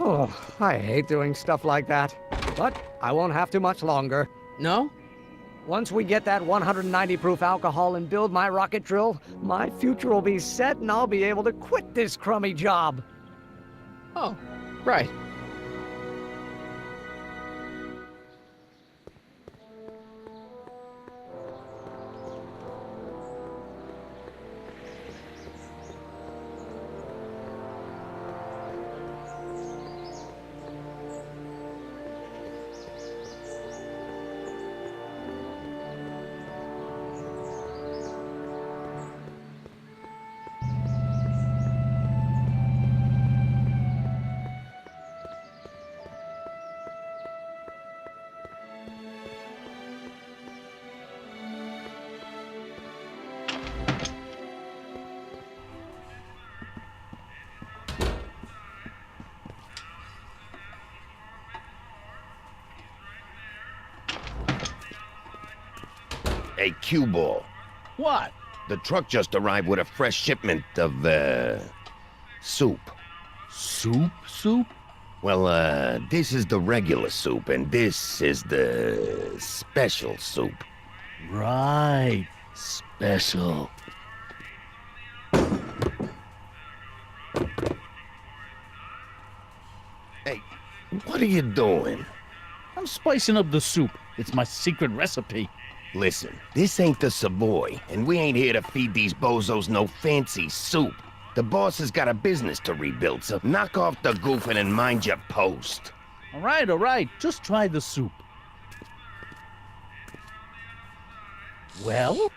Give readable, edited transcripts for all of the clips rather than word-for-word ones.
Oh, I hate doing stuff like that. But I won't have to much longer. No? Once we get that 190 proof alcohol and build my rocket drill, my future will be set and I'll be able to quit this crummy job. Oh, right. Hey, cue ball. What? The truck just arrived with a fresh shipment of, soup. Soup? Well, this is the regular soup, and this is the special soup. Right. Special. Hey, what are you doing? I'm spicing up the soup. It's my secret recipe. Listen, this ain't the Savoy, and we ain't here to feed these bozos no fancy soup. The boss has got a business to rebuild, so knock off the goofing and mind your post. All right. Just try the soup. Well?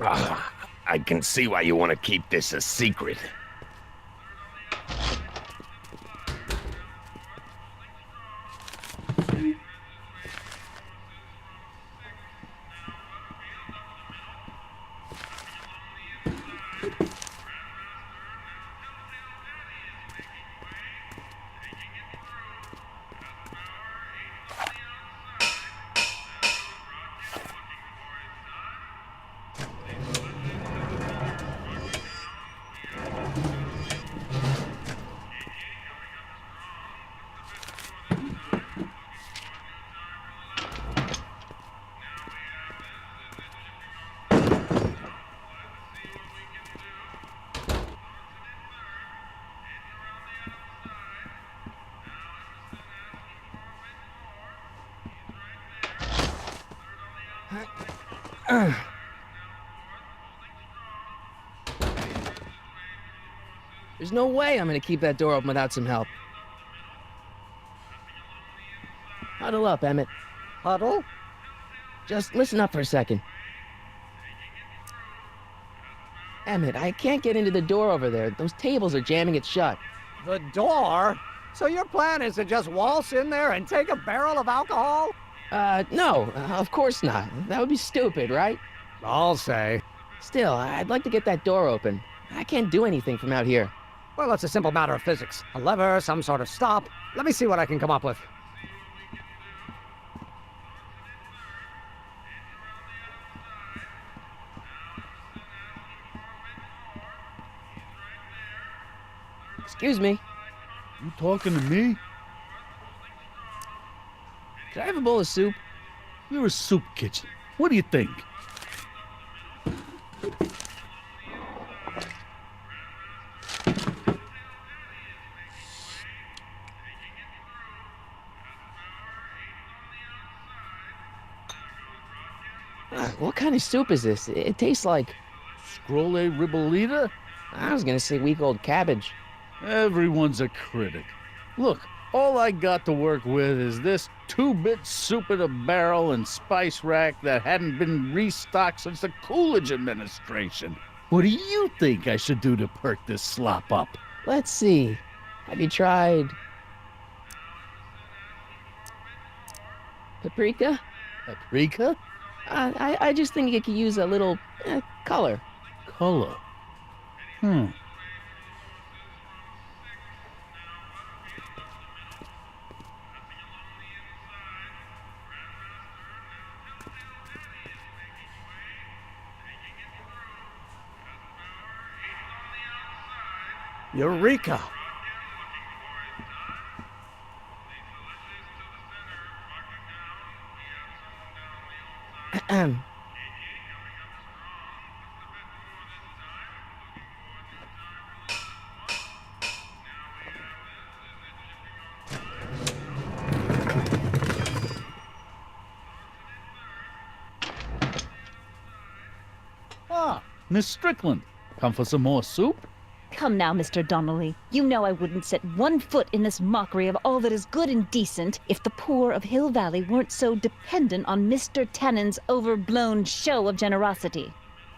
I can see why you want to keep this a secret. There's no way I'm gonna keep that door open without some help. Huddle up, Emmett. Huddle? Just listen up for a second. Emmett, I can't get into the door over there. Those tables are jamming it shut. The door? So your plan is to just waltz in there and take a barrel of alcohol? No, of course not. That would be stupid, right? I'll say. Still, I'd like to get that door open. I can't do anything from out here. Well, it's a simple matter of physics. A lever, some sort of stop. Let me see what I can come up with. Excuse me. You talking to me? Could I have a bowl of soup? You're a soup kitchen. What do you think? What kind of soup is this? It tastes like... Scrolle ribolita? I was gonna say week-old cabbage. Everyone's a critic. Look, all I got to work with is this 2-bit soup in a barrel and spice rack that hadn't been restocked since the Coolidge administration. What do you think I should do to perk this slop up? Let's see. Have you tried... paprika? Paprika? I just think you could use a little color. Color? Eureka! Ah, Miss Strickland. Come for some more soup? Come now, Mr. Donnelly. You know I wouldn't set one foot in this mockery of all that is good and decent if the poor of Hill Valley weren't so dependent on Mr. Tannen's overblown show of generosity.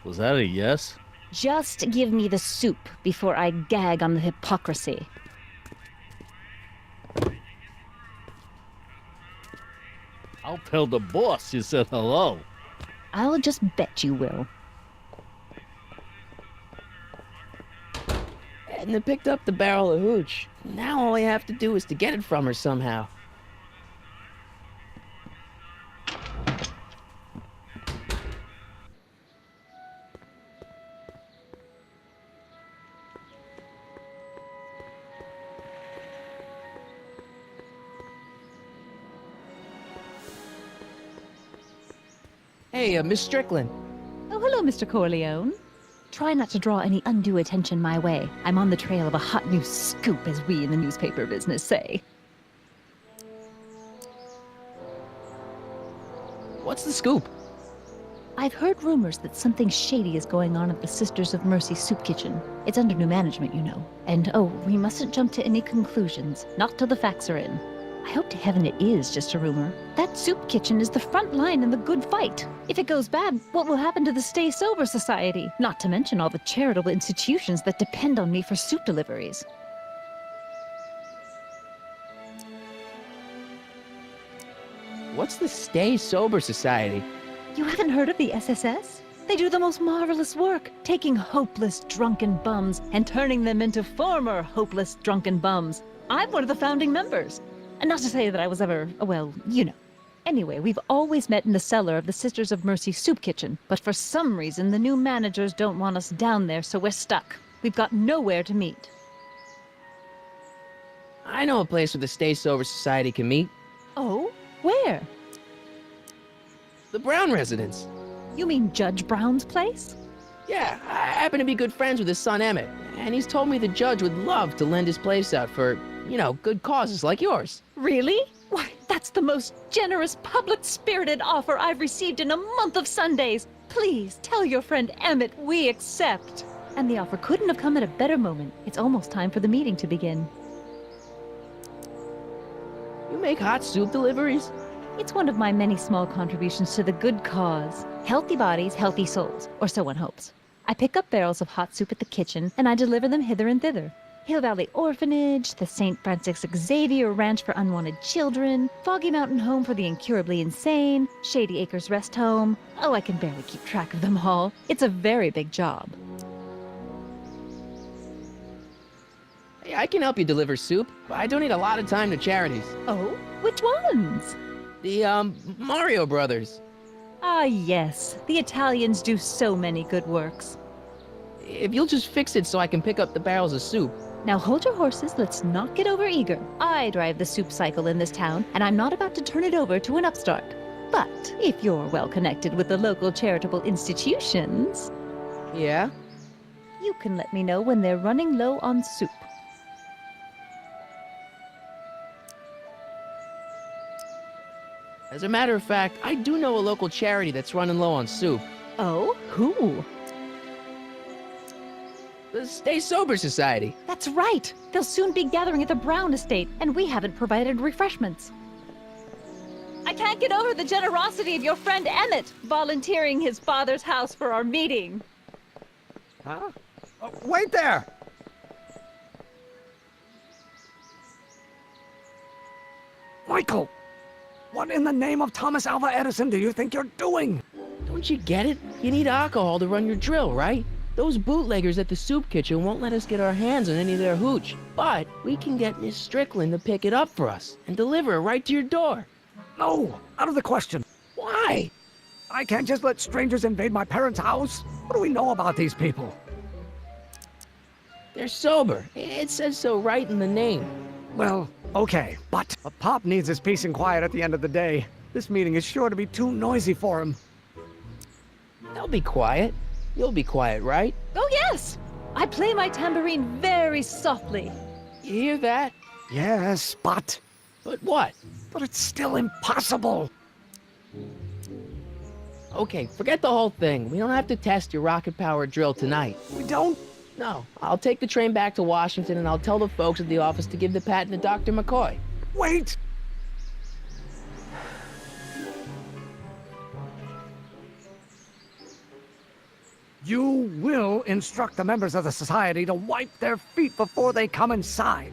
Was that a yes? Just give me the soup before I gag on the hypocrisy. I'll tell the boss you said hello. I'll just bet you will. Edna picked up the barrel of hooch. Now all I have to do is to get it from her somehow. Hey, Miss Strickland. Oh, hello, Mr. Corleone. Try not to draw any undue attention my way. I'm on the trail of a hot new scoop, as we in the newspaper business say. What's the scoop? I've heard rumors that something shady is going on at the Sisters of Mercy soup kitchen. It's under new management, you know. And oh, we mustn't jump to any conclusions, not till the facts are in. I hope to heaven it is just a rumor. That soup kitchen is the front line in the good fight. If it goes bad, what will happen to the Stay Sober Society? Not to mention all the charitable institutions that depend on me for soup deliveries. What's the Stay Sober Society? You haven't heard of the SSS? They do the most marvelous work, taking hopeless drunken bums and turning them into former hopeless drunken bums. I'm one of the founding members. And not to say that I was ever, well, you know. Anyway, we've always met in the cellar of the Sisters of Mercy soup kitchen, but for some reason the new managers don't want us down there, so we're stuck. We've got nowhere to meet. I know a place where the Stay Sober Society can meet. Oh? Where? The Brown residence. You mean Judge Brown's place? Yeah, I happen to be good friends with his son Emmett, and he's told me the judge would love to lend his place out for, you know, good causes like yours. Really? Why, that's the most generous, public-spirited offer I've received in a month of Sundays. Please, tell your friend Emmett we accept. And the offer couldn't have come at a better moment. It's almost time for the meeting to begin. You make hot soup deliveries? It's one of my many small contributions to the good cause. Healthy bodies, healthy souls, or so one hopes. I pick up barrels of hot soup at the kitchen, and I deliver them hither and thither. Hill Valley Orphanage, the St. Francis Xavier Ranch for Unwanted Children, Foggy Mountain Home for the Incurably Insane, Shady Acres Rest Home. Oh, I can barely keep track of them all. It's a very big job. Hey, I can help you deliver soup, but I donate a lot of time to charities. Oh? Which ones? The, Mario Brothers. Ah, yes. The Italians do so many good works. If you'll just fix it so I can pick up the barrels of soup. Now hold your horses, let's not get overeager. I drive the soup cycle in this town, and I'm not about to turn it over to an upstart. But if you're well connected with the local charitable institutions, Yeah? you can let me know when they're running low on soup. As a matter of fact, I do know a local charity that's running low on soup. Oh? Who? The Stay Sober Society. That's right! They'll soon be gathering at the Brown estate, and we haven't provided refreshments. I can't get over the generosity of your friend Emmett, volunteering his father's house for our meeting. Huh? Oh, wait there! Michael! What in the name of Thomas Alva Edison do you think you're doing? Don't you get it? You need alcohol to run your drill, right? Those bootleggers at the soup kitchen won't let us get our hands on any of their hooch. But we can get Miss Strickland to pick it up for us and deliver it right to your door. No, out of the question. Why? I can't just let strangers invade my parents' house. What do we know about these people? They're sober. It says so right in the name. Well, okay, but a Pop needs his peace and quiet at the end of the day. This meeting is sure to be too noisy for him. They'll be quiet. You'll be quiet, right? Oh, yes! I play my tambourine very softly. You hear that? Yes, but But what? it's still impossible. Okay, forget the whole thing. We don't have to test your rocket-powered drill tonight. We don't? No, I'll take the train back to Washington and I'll tell the folks at the office to give the patent to Dr. McCoy. Wait! You will instruct the members of the society to wipe their feet before they come inside.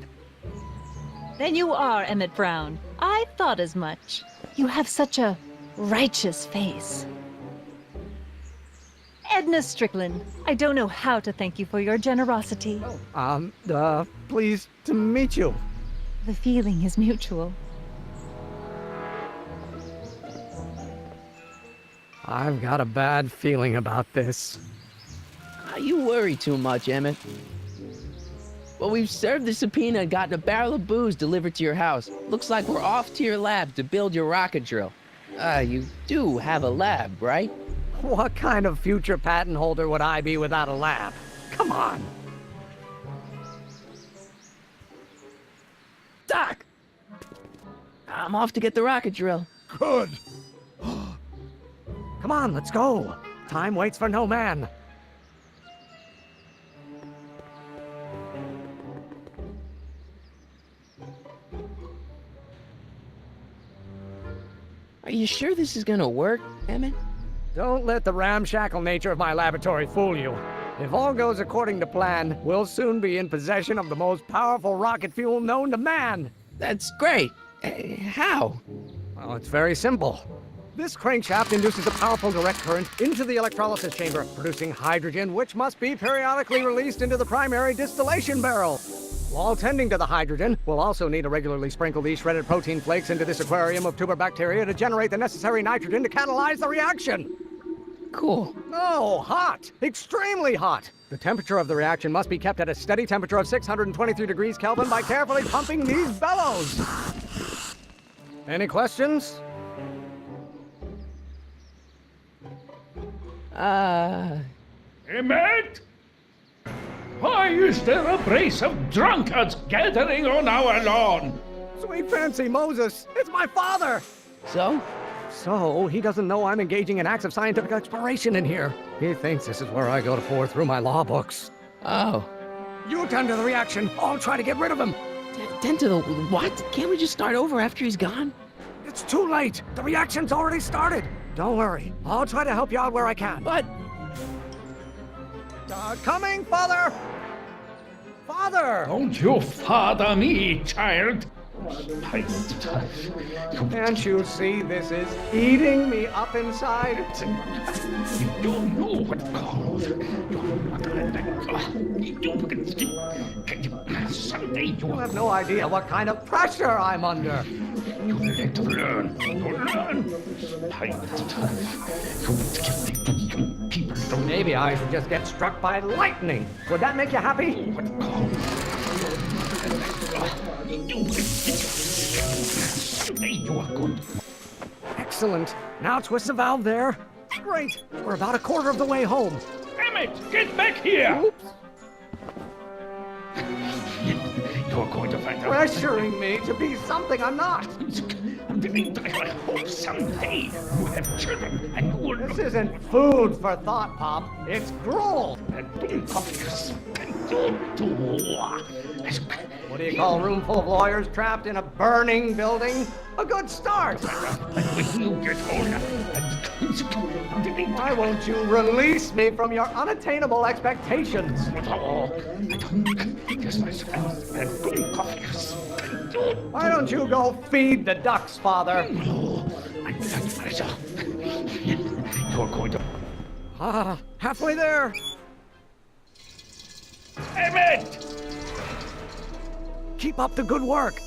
Then you are Emmett Brown. I thought as much. You have such a righteous face. Edna Strickland, I don't know how to thank you for your generosity. Pleased to meet you. The feeling is mutual. I've got a bad feeling about this. You worry too much, Emmett. Well, we've served the subpoena and gotten a barrel of booze delivered to your house. Looks like we're off to your lab to build your rocket drill. You do have a lab, right? What kind of future patent holder would I be without a lab? Come on. Doc! I'm off to get the rocket drill. Good. Come on, let's go. Time waits for no man. Are you sure this is gonna work, Emmett? Don't let the ramshackle nature of my laboratory fool you. If all goes according to plan, we'll soon be in possession of the most powerful rocket fuel known to man. That's great. How? Well, it's very simple. This crankshaft induces a powerful direct current into the electrolysis chamber, producing hydrogen, which must be periodically released into the primary distillation barrel. While tending to the hydrogen, we'll also need to regularly sprinkle these shredded protein flakes into this aquarium of tuber bacteria to generate the necessary nitrogen to catalyze the reaction. Cool. Oh, hot! Extremely hot! The temperature of the reaction must be kept at a steady temperature of 623 degrees Kelvin by carefully pumping these bellows. Any questions? Emmett? Why is there a brace of drunkards gathering on our lawn? Sweet fancy Moses, it's my father! So? So, he doesn't know I'm engaging in acts of scientific exploration in here. He thinks this is where I go to pour through my law books. Oh. You tend to the reaction. I'll try to get rid of him. Tend to the what? Can't we just start over after he's gone? It's too late. The reaction's already started. Don't worry. I'll try to help you out where I can. But... Coming, Father! Father! Don't you father me, child. Can't you see this is eating me up inside? You don't know what someday You have no idea what kind of pressure I'm under. you let learn. People don't Maybe I should just get struck by lightning. Would that make you happy? Someday you are good. Excellent. Now twist the valve there. Great. We're about a quarter of the way home. Emmett, get back here! Oops. You're going to find out. Pressuring me to be something I'm not. I hope someday you have children and you will This isn't food for thought, Pop. It's gruel. What do you call a room full of lawyers trapped in a burning building? A good start. When you get older, Why won't you release me from your unattainable expectations? Why don't you go feed the ducks, Father? You're going to... Halfway there. Emmett! Keep up the good work.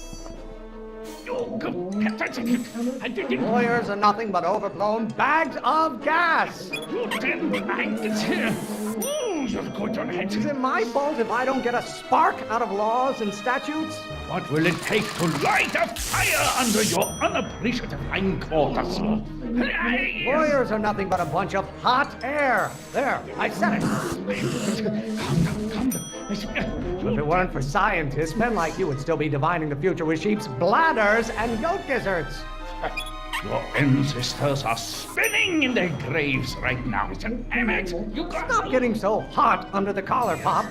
Lawyers are nothing but overblown bags of gas. You didn't like this here. Ooh, you're going to hate Is it my fault if I don't get a spark out of laws and statutes? What will it take to light a fire under your unappreciative hindquarters? Lawyers are nothing but a bunch of hot air. There, I said it. Calm down. If it weren't for scientists, men like you would still be divining the future with sheep's bladders and goat gizzards. Your ancestors are spinning in their graves right now. Emmett, you got... Stop getting so hot under the collar, Pop.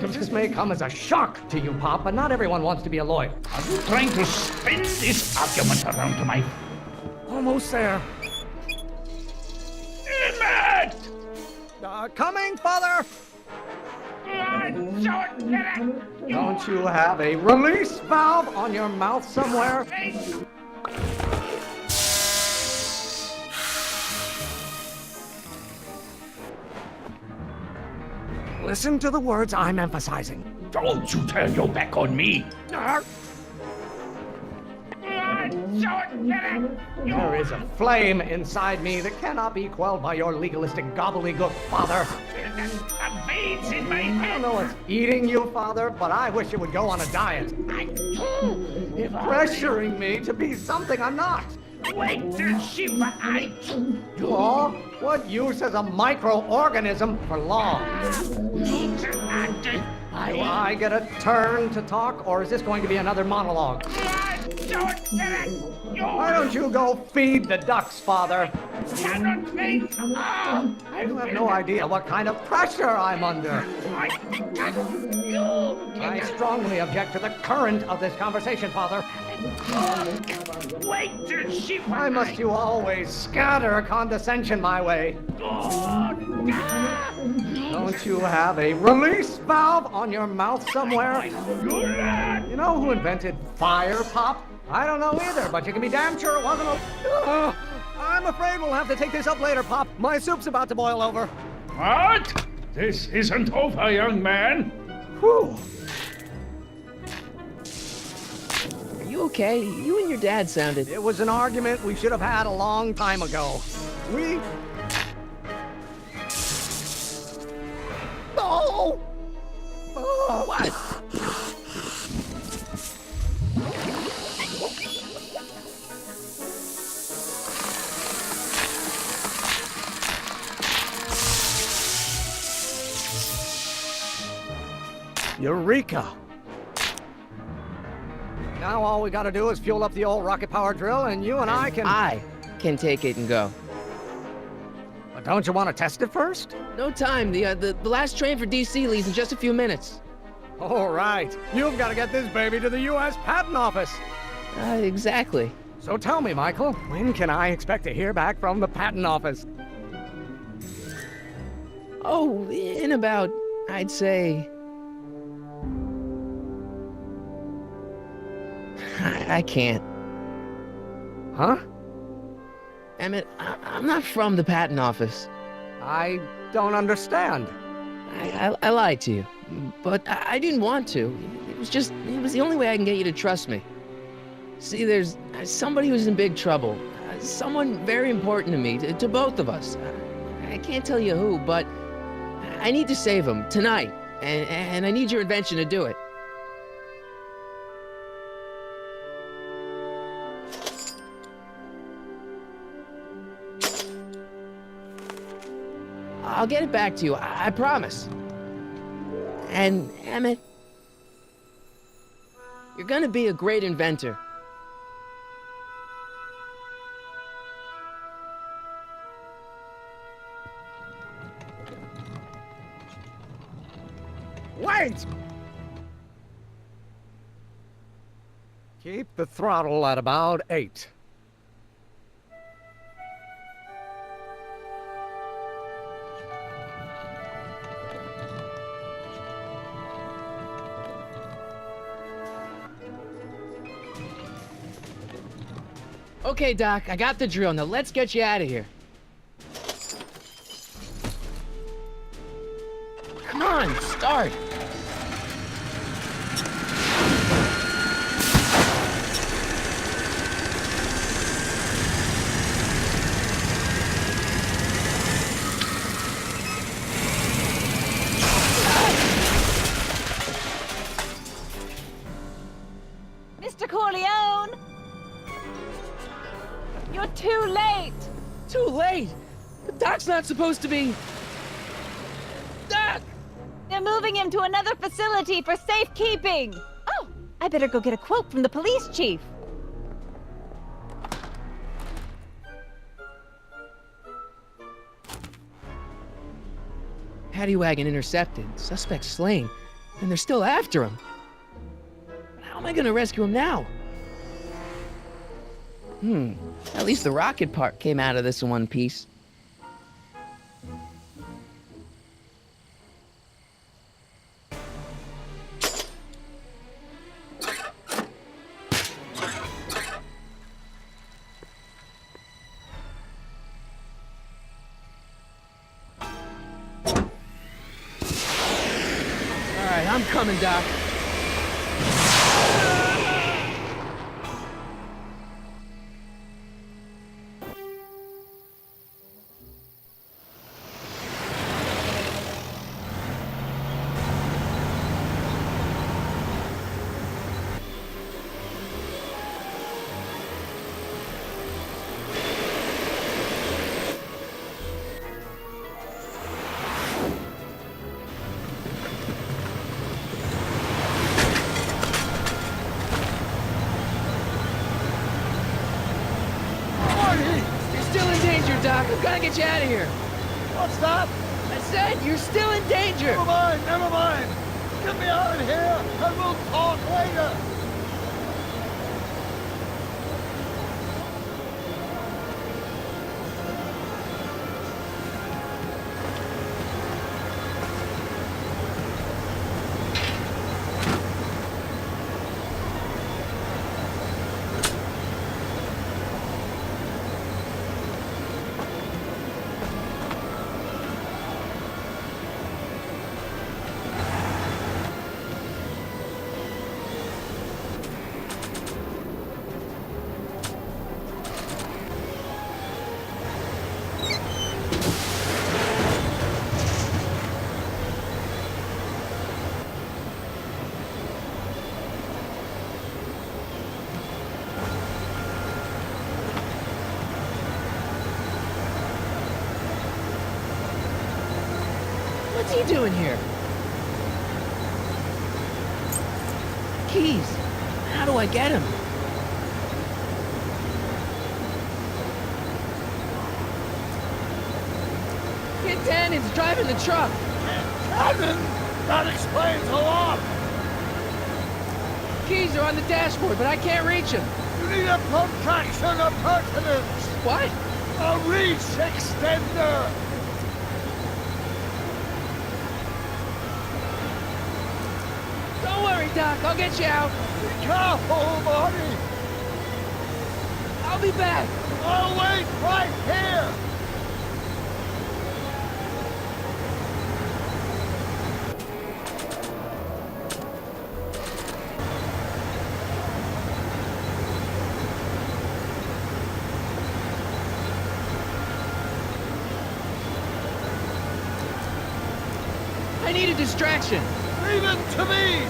This may come as a shock to you, Pop, but not everyone wants to be a lawyer. Are you trying to spin this argument around to my... Almost there. Emmett! Coming, Father! Don't you have a release valve on your mouth somewhere? Listen to the words I'm emphasizing. Don't you turn your back on me! There is a flame inside me that cannot be quelled by your legalistic gobbledygook, Father. The veins in my I head! don't know what's eating you, Father, but I wish you would go on a diet. You're pressuring me to be something I'm not. Wait till she... Law? What use is a microorganism for law? Do I get a turn to talk, or is this going to be another monologue? Why don't you go feed the ducks, Father? Cannot feed. You have no idea what kind of pressure I'm under. I strongly object to the current of this conversation, Father. Wait till she... Why must you always scatter condescension my way? Don't you have a release valve on your mouth somewhere? You know who invented fire, Pop? I don't know either, but you can be damn sure it wasn't a... I'm afraid we'll have to take this up later, Pop. My soup's about to boil over. What? This isn't over, young man. Whew. Are you okay? You and your dad sounded... It was an argument we should have had a long time ago. We... Oh! Oh! What? Eureka! Now all we gotta do is fuel up the old rocket power drill and you and I can take it and go. But don't you want to test it first? No time. The last train for DC leaves in just a few minutes. All right. You've got to get this baby to the U.S. Patent Office. Exactly. So tell me, Michael, when can I expect to hear back from the Patent Office? Oh, in about, I'd say... I can't. Huh? Emmett, I'm not from the patent office. I don't understand. I lied to you, but I didn't want to. It was the only way I can get you to trust me. See, there's somebody who's in big trouble. Someone very important to me, to both of us. I can't tell you who, but I need to save him tonight, and I need your invention to do it. I'll get it back to you, I promise. And, Emmett, you're gonna be a great inventor. Wait! Keep the throttle at about 8. Okay, Doc, I got the drill. Now let's get you out of here. Come on, start. Mr. Corleone! You're too late! Too late? The Doc's not supposed to be... Doc! They're moving him to another facility for safekeeping! Oh, I better go get a quote from the police chief. Paddy wagon intercepted, suspect slain, and they're still after him. How am I gonna rescue him now? At least the rocket part came out of this in one piece. All right, I'm coming, Doc. Doc, I'm gonna get you out of here. What's that? I said you're still in danger. Never mind, never mind. Get me out of here and we'll talk later. What's he doing here? Keys. How do I get him? Kid Tannen's driving the truck. Tannen? That explains a lot. Keys are on the dashboard, but I can't reach him. You need a protraction appurtenance. What? A reach extender. Don't worry, Doc. I'll get you out. Be careful, Marty. I'll be back. I'll wait right here. I need a distraction. Leave it to me.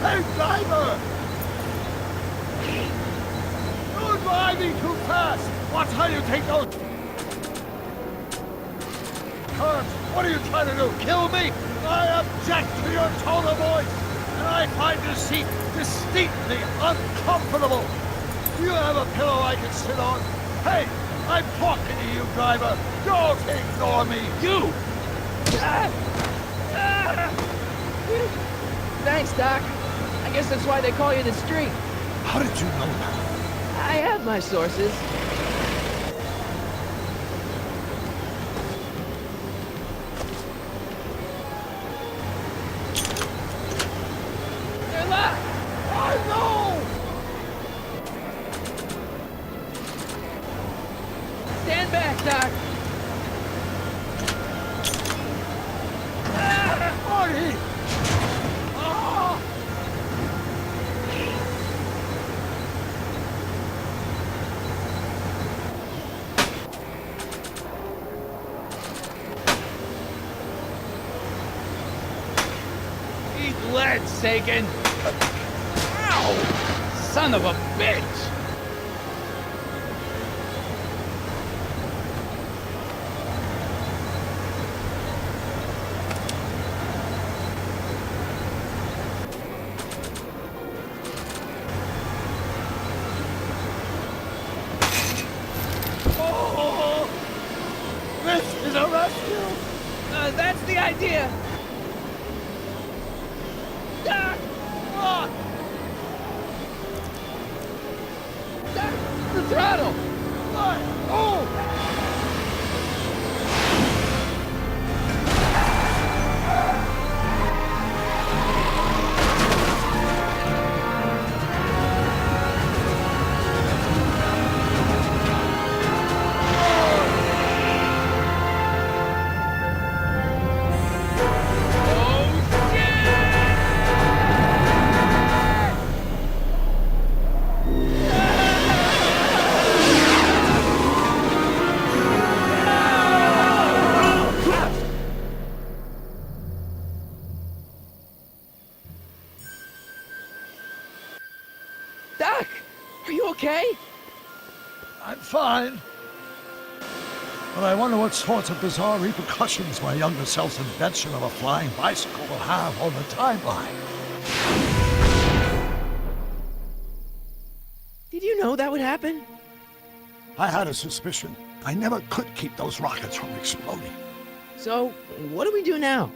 Hey, driver! Don't drive me too fast! Watch how you take those... Kurt, what are you trying to do? Kill me? I object to your tone of voice, and I find this seat distinctly uncomfortable. Do you have a pillow I can sit on? Hey, I'm talking to you, driver. Don't ignore me. You! Thanks, Doc. I guess that's why they call you the Street. How did you know that? I have my sources. They're locked! I know! Stand back, Doc. Marty! Eat lead, Sagan! Ow! Son of a bitch! This is a rescue! That's the idea. Doc! Look! The throttle. Look! Oh! Doc, are you okay? I'm fine. But I wonder what sorts of bizarre repercussions my younger self's invention of a flying bicycle will have on the timeline. Did you know that would happen? I had a suspicion. I never could keep those rockets from exploding. So, what do we do now?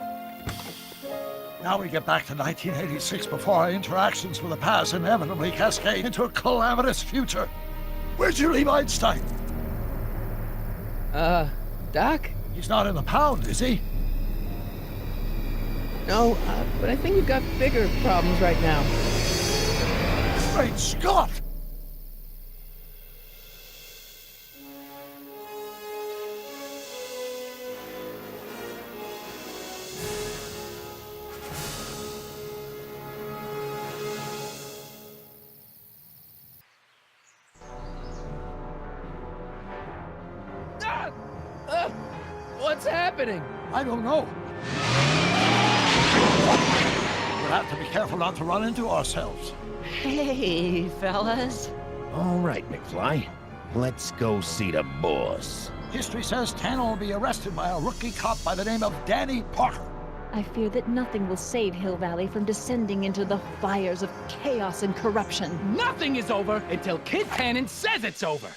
Now we get back to 1986 before our interactions with the past inevitably cascade into a calamitous future. Where'd you leave Einstein? Doc? He's not in the pound, is he? No, but I think we've got bigger problems right now. Great Scott! What's happening? I don't know. We'll have to be careful not to run into ourselves. Hey, fellas. All right, McFly. Let's go see the boss. History says Tanner will be arrested by a rookie cop by the name of Danny Parker. I fear that nothing will save Hill Valley from descending into the fires of chaos and corruption. Nothing is over until Kid Cannon says it's over.